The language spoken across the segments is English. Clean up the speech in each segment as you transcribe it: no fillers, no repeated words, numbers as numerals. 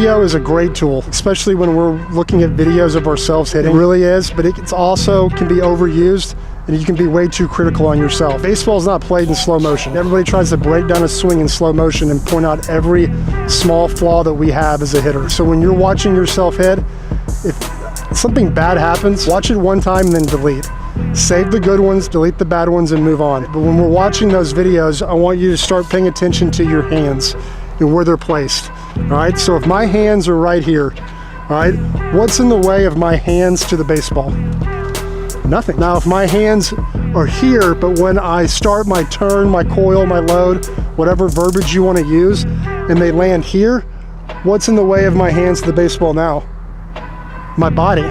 Video is a great tool, especially when we're looking at videos of ourselves hitting. It really is, but it's also can be overused, and you can be way too critical on yourself. Baseball is not played in slow motion. Everybody tries to break down a swing in slow motion and point out every small flaw that we have as a hitter. So when you're watching yourself hit, if something bad happens, watch it one time and then delete. Save the good ones, delete the bad ones, and move on. But when we're watching those videos, I want you to start paying attention to your hands and where they're placed. All right, so if my hands are right here, all right, what's in the way of my hands to the baseball? Nothing. Now, if my hands are here, but when I start my turn, my coil, my load, whatever verbiage you want to use, and they land here, what's in the way of my hands to the baseball now? My body,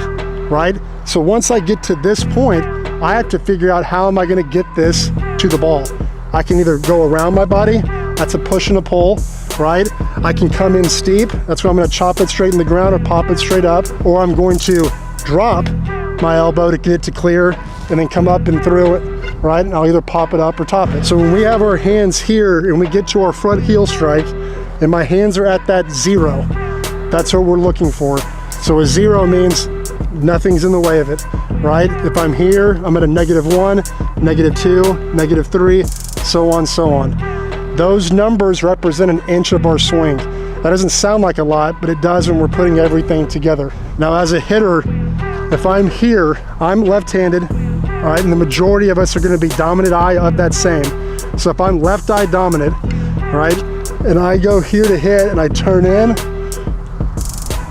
right? So once I get to this point, I have to figure out how am I going to get this to the ball. I can either go around my body, that's a push and a pull, right? I can come in steep, that's where I'm going to chop it straight in the ground or pop it straight up, or I'm going to drop my elbow to get it to clear and then come up and through it, right? And I'll either pop it up or top it. So when we have our hands here and we get to our front heel strike and my hands are at that 0, that's what we're looking for. So a 0 means nothing's in the way of it, right? If I'm here, I'm at a -1, -2, -3, so on, so on. Those numbers represent an inch of our swing. That doesn't sound like a lot, but it does when we're putting everything together. Now, as a hitter, if I'm here, I'm left-handed, all right, and the majority of us are going to be dominant eye of that same. So if I'm left eye dominant, all right, and I go here to hit and I turn in,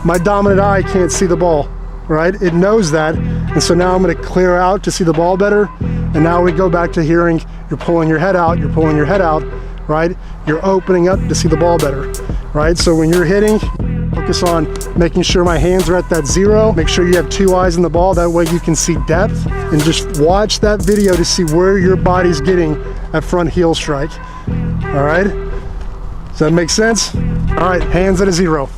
my dominant eye can't see the ball, right? It knows that, and so now I'm going to clear out to see the ball better, and now we go back to hearing you're pulling your head out, you're pulling your head out, right? You're opening up to see the ball better, right? So when you're hitting, focus on making sure my hands are at that 0. Make sure you have 2 eyes in the ball, that way you can see depth, and just watch that video to see where your body's getting at front heel strike, all right? Does that make sense? All right, hands at a 0.